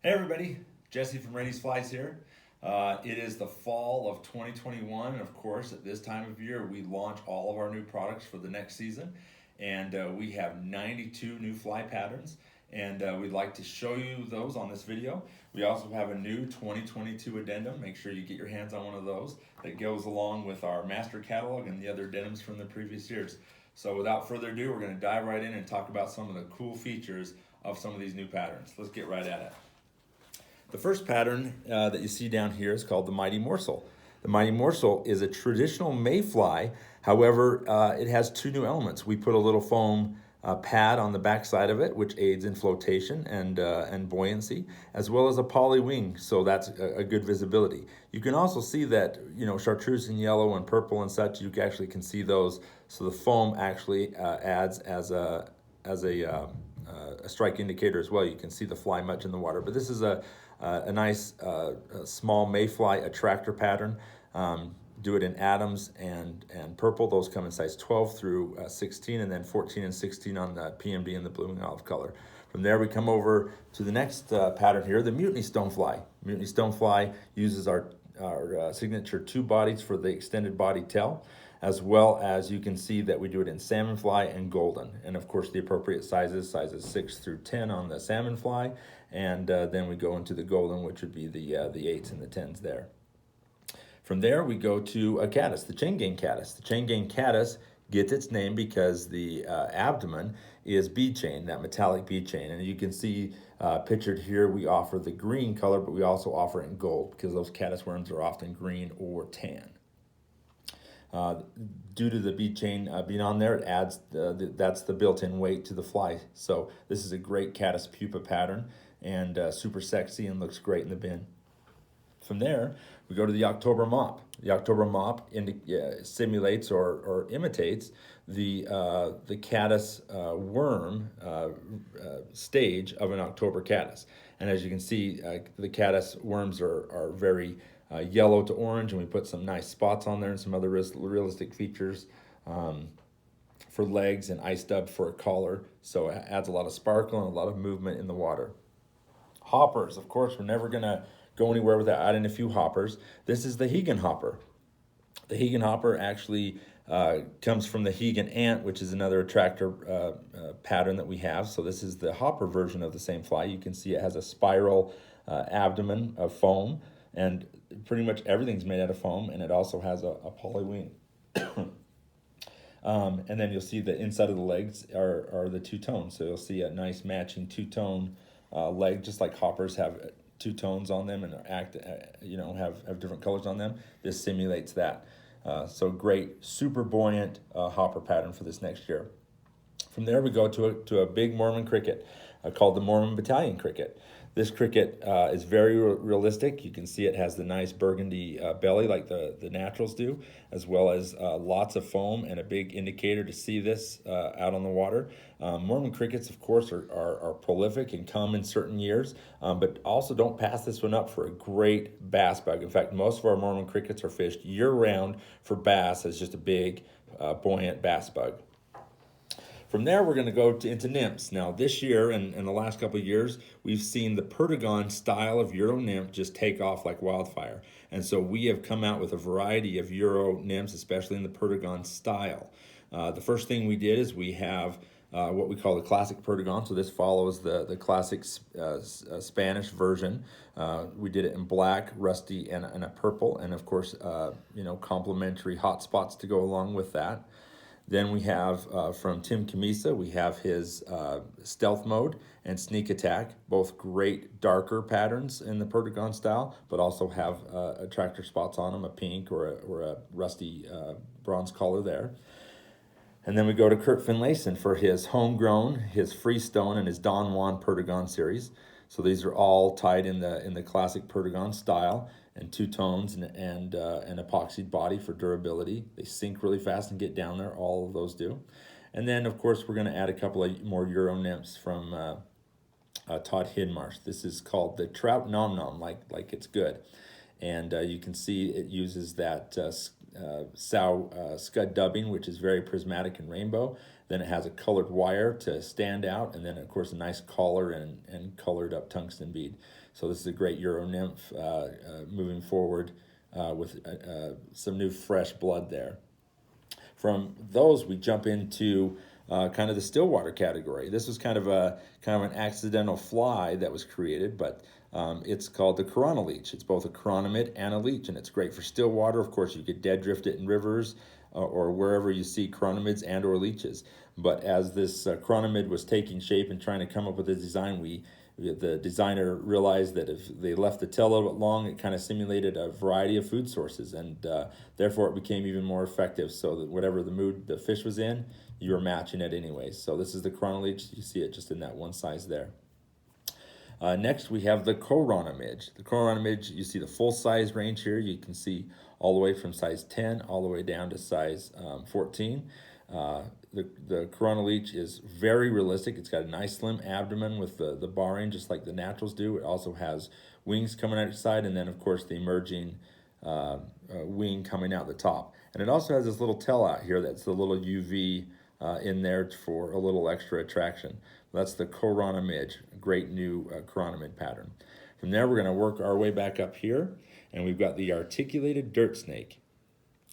Hey everybody, Jesse from Rainey's Flies here. It is the fall of 2021, and of course, at this time of year, we launch all of our new products for the next season. And we have 92 new fly patterns, and we'd like to show you those on this video. We also have a new 2022 addendum. Make sure you get your hands on one of those that goes along with our master catalog and the other addenums from the previous years. So, without further ado, we're going to dive right in and talk about some of the cool features of some of these new patterns. Let's get right at it. The first pattern that you see down here is called the Mighty Morsel. The Mighty Morsel is a traditional mayfly. However, it has two new elements. We put a little foam pad on the back side of it, which aids in flotation and buoyancy, as well as a poly wing, so that's a good visibility. You can also see that, chartreuse in yellow and purple and such, you actually can see those. So the foam actually adds as a strike indicator as well. You can see the fly much in the water, but this is a nice small mayfly attractor pattern. Do it in Adams and purple. Those come in size 12 through 16, and then 14 and 16 on the PMD and the blue and olive color. From there, we come over to the next pattern here, the Mutiny Stonefly. Mutiny Stonefly uses our signature two bodies for the extended body tail, as well as you can see that we do it in salmon fly and golden. And of course the appropriate sizes 6 through 10 on the salmon fly, and then we go into the golden, which would be the 8s and the 10s there. From there we go to a caddis, the chain gang caddis. The chain gang caddis gets its name because the abdomen is bead chain, that metallic bead chain. And you can see pictured here, we offer the green color, but we also offer it in gold because those caddis worms are often green or tan. Due to the bead chain being on there, it adds that's the built-in weight to the fly. So this is a great caddis pupa pattern, and super sexy and looks great in the bin. From there, we go to the October mop. The October mop simulates or imitates the caddis worm stage of an October caddis. And as you can see, the caddis worms are very yellow to orange, and we put some nice spots on there and some other realistic features for legs and ice dub for a collar. So it adds a lot of sparkle and a lot of movement in the water. Hoppers, of course, we're never going to go anywhere without adding a few hoppers. This is the Hegan hopper. The Hegan hopper actually comes from the Hegan ant, which is another attractor pattern that we have. So this is the hopper version of the same fly. You can see it has a spiral abdomen of foam, and pretty much everything's made out of foam, and it also has a poly wing. And then you'll see the inside of the legs are the two tones. So you'll see a nice matching two-tone leg, just like hoppers have two tones on them and have different colors on them. This simulates that. So great, super buoyant hopper pattern for this next year. From there we go to a big Mormon cricket called the Mormon Battalion cricket. This cricket is very realistic. You can see it has the nice burgundy belly like the naturals do, as well as lots of foam and a big indicator to see this out on the water. Mormon crickets, of course, are prolific and come in certain years, but also don't pass this one up for a great bass bug. In fact, most of our Mormon crickets are fished year-round for bass as just a big, buoyant bass bug. From there, we're going to go into nymphs. Now, this year and the last couple of years, we've seen the Perdigon style of Euro nymph just take off like wildfire. And so we have come out with a variety of Euro nymphs, especially in the Perdigon style. The first thing we did is we have what we call the classic Perdigon. So this follows the classic Spanish version. We did it in black, rusty, and a purple. And of course, complementary hot spots to go along with that. Then we have from Tim Camisa, we have his stealth mode and sneak attack, both great darker patterns in the Perdigon style, but also have attractor spots on them, a pink or a rusty bronze color there. And then we go to Kurt Finlayson for his homegrown, his Freestone, and his Don Juan Perdigon series. So these are all tied in the classic Perdigon style, and two tones and an epoxied body for durability. They sink really fast and get down there. All of those do. And then, of course, we're going to add a couple of more Euro nymphs from Todd Hidmarsh. This is called the Trout Nom Nom, like it's good. And you can see it uses that sow scud dubbing, which is very prismatic and rainbow. Then it has a colored wire to stand out, and then of course a nice collar and colored up tungsten bead. So this is a great Euro nymph moving forward with some new fresh blood there. From those, we jump into kind of the stillwater category. This was kind of an accidental fly that was created, but it's called the Corona leech. It's both a chironomid and a leech, and it's great for stillwater. Of course, you could dead drift it in rivers or wherever you see chironomids and or leeches. But as this chironomid was taking shape and trying to come up with a design, the designer realized that if they left the tail a little bit long, it kind of simulated a variety of food sources, and therefore it became even more effective, so that whatever the mood the fish was in, you were matching it anyways. So this is the Corona leech. You see it just in that one size there. Next, we have the Corona midge. The Corona midge, you see the full size range here. You can see all the way from size 10 all the way down to size 14. The Corona leech is very realistic. It's got a nice slim abdomen with the barring, just like the naturals do. It also has wings coming out each side, and then of course the emerging wing coming out the top. And it also has this little tail out here that's the little UV in there for a little extra attraction. That's the Corona midge, great new chironomid pattern. From there, we're going to work our way back up here, and we've got the articulated dirt snake.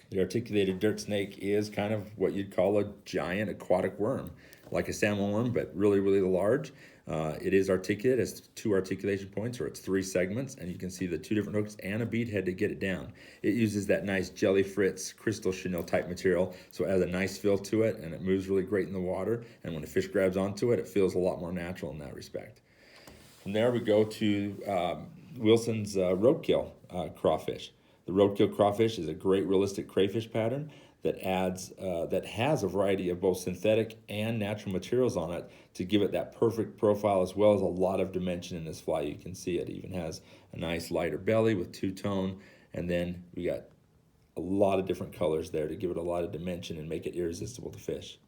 The articulated dirt snake is kind of what you'd call a giant aquatic worm, like a salmon worm, but really, really large. It is articulate, it has 2 articulation points, or it's 3 segments, and you can see the 2 different hooks and a bead head to get it down. It uses that nice jelly fritz crystal chenille type material, so it has a nice feel to it, and it moves really great in the water, and when a fish grabs onto it, it feels a lot more natural in that respect. From there, we go to Wilson's roadkill crawfish. The roadkill crawfish is a great realistic crayfish pattern that has a variety of both synthetic and natural materials on it to give it that perfect profile, as well as a lot of dimension in this fly. You can see it even has a nice lighter belly with 2-tone, and then we got a lot of different colors there to give it a lot of dimension and make it irresistible to fish.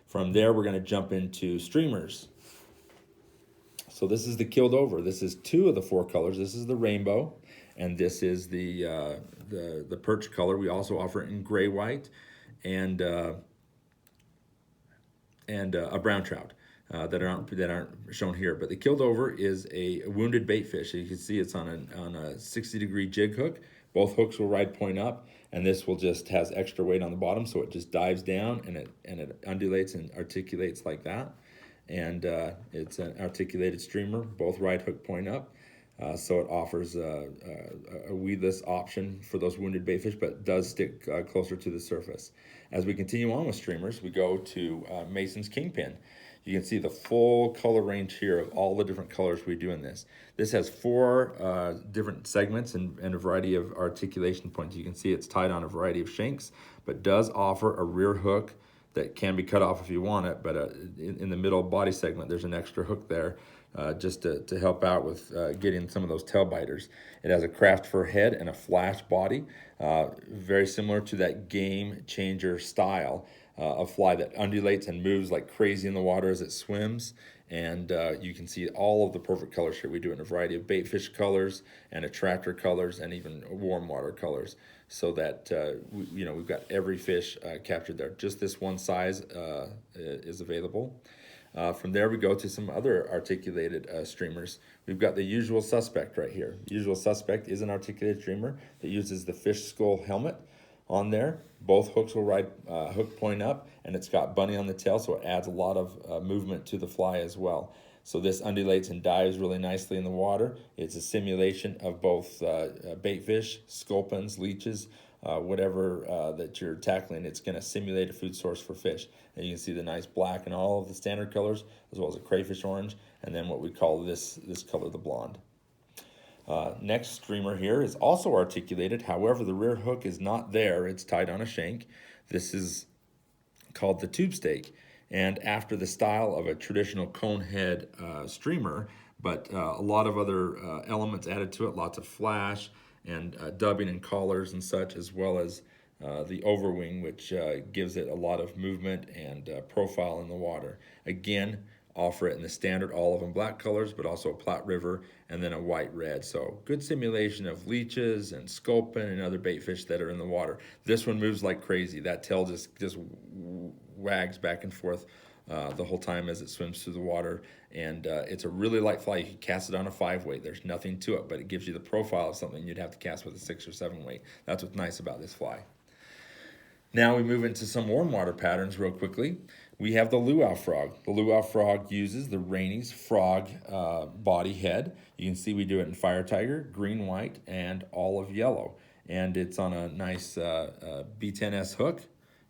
From there, we're going to jump into streamers. So this is the killed over. This is 2 of the 4 colors. This is the rainbow, and this is the perch color. We also offer it in gray white and a brown trout that aren't shown here. But the killed over is a wounded bait fish. You can see it's on a 60-degree jig hook. Both hooks will ride point up, and this will just has extra weight on the bottom, so it just dives down and it undulates and articulates like that. And it's an articulated streamer, both ride hook point up. So it offers a weedless option for those wounded bait fish, but does stick closer to the surface. As we continue on with streamers, we go to Mason's Kingpin. You can see the full color range here of all the different colors we do in this. This has 4 different segments and a variety of articulation points. You can see it's tied on a variety of shanks, but does offer a rear hook that can be cut off if you want it, but in the middle body segment, there's an extra hook there just to help out with getting some of those tail biters. It has a craft fur head and a flash body, very similar to that game changer style of fly that undulates and moves like crazy in the water as it swims. And you can see all of the perfect colors here. We do it in a variety of bait fish colors and attractor colors and even warm water colors, so that we've got every fish captured there. Just this one size is available. From there, we go to some other articulated streamers. We've got the Usual Suspect right here. Usual Suspect is an articulated streamer that uses the fish skull helmet on there. Both hooks will ride hook point up, and it's got bunny on the tail, so it adds a lot of movement to the fly as well. So this undulates and dives really nicely in the water. It's a simulation of both bait fish, sculpins, leeches, whatever that you're tackling. It's going to simulate a food source for fish. And you can see the nice black and all of the standard colors, as well as a crayfish orange, and then what we call this color, the blonde. Next streamer here is also articulated. However, the rear hook is not there. It's tied on a shank. This is called the tube stake, and after the style of a traditional cone head streamer, but a lot of other elements added to it, lots of flash and dubbing and collars and such, as well as the overwing, which gives it a lot of movement and profile in the water. Again, offer it in the standard olive and black colors, but also a Platte River and then a white red. So good simulation of leeches and sculpin and other bait fish that are in the water. This one moves like crazy. That tail just wags back and forth the whole time as it swims through the water. And it's a really light fly. You can cast it on a 5-weight. There's nothing to it, but it gives you the profile of something you'd have to cast with a 6 or 7-weight. That's what's nice about this fly. Now we move into some warm water patterns real quickly. We have the luau frog. The luau frog uses the Rainey's frog body head. You can see we do it in fire tiger, green, white, and olive yellow. And it's on a nice B10S hook,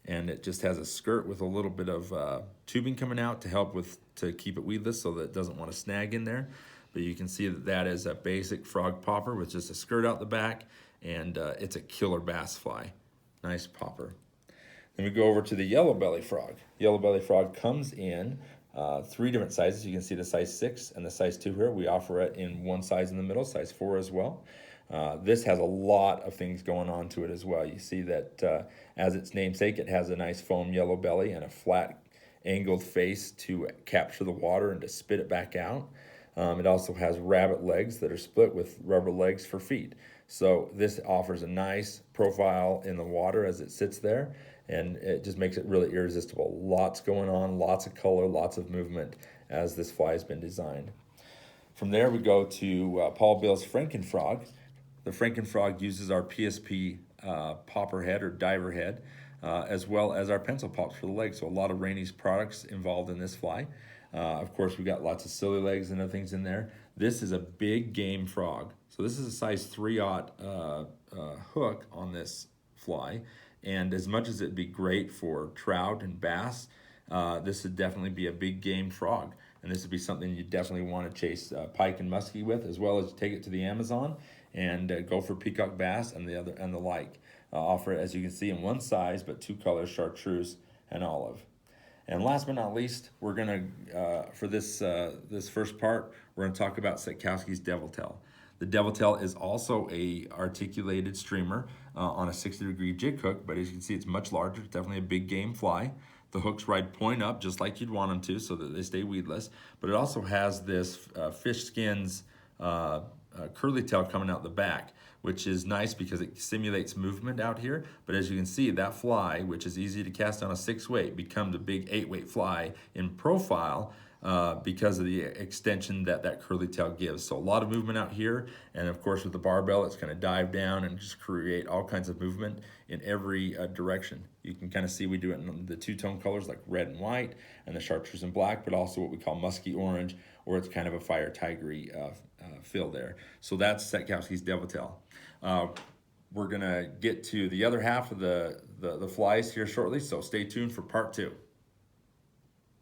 and it just has a skirt with a little bit of tubing coming out to keep it weedless so that it doesn't want to snag in there. But you can see that that is a basic frog popper with just a skirt out the back, and it's a killer bass fly. Nice popper. Then we go over to the yellow belly frog. Yellow belly frog comes in 3 different sizes. You can see the size 6 and the size 2 here. We offer it in one size in the middle, size 4 as well. This has a lot of things going on to it as well. You see that as its namesake, it has a nice foam yellow belly and a flat angled face to capture the water and to spit it back out. It also has rabbit legs that are split with rubber legs for feet. So this offers a nice profile in the water as it sits there, and it just makes it really irresistible. Lots going on, lots of color, lots of movement as this fly has been designed. From there we go to Paul Bill's Frankenfrog. The Frankenfrog uses our PSP popper head or diver head, as well as our pencil pops for the legs. So a lot of Rainey's products involved in this fly. Of course, we've got lots of silly legs and other things in there. This is a big game frog. So this is a size 3/0 hook on this fly. And as much as it'd be great for trout and bass, this would definitely be a big game frog. And this would be something you definitely want to chase pike and muskie with, as well as take it to the Amazon and go for peacock bass and the like. Offer it, as you can see, in one size, but 2 colors, chartreuse and olive. And last but not least, we're gonna for this first part, we're gonna talk about Setkowski's Devil Tail. The Devil Tail is also a articulated streamer on a 60-degree jig hook, but as you can see, it's much larger. It's definitely a big game fly. The hooks ride point up, just like you'd want them to, so that they stay weedless. But it also has this fish skins curly tail coming out the back, which is nice because it simulates movement out here. But as you can see, that fly, which is easy to cast on a 6-weight, becomes a big 8-weight fly in profile because of the extension that curly tail gives. So a lot of movement out here, and of course with the barbell, it's going to dive down and just create all kinds of movement in every direction. You can kind of see we do it in the 2-tone colors like red and white, and the chartreuse and black, but also what we call musky orange, or it's kind of a fire tigery feel there. So that's Setkowski's Devil Tail. We're gonna get to the other half of the flies here shortly, so stay tuned for part 2.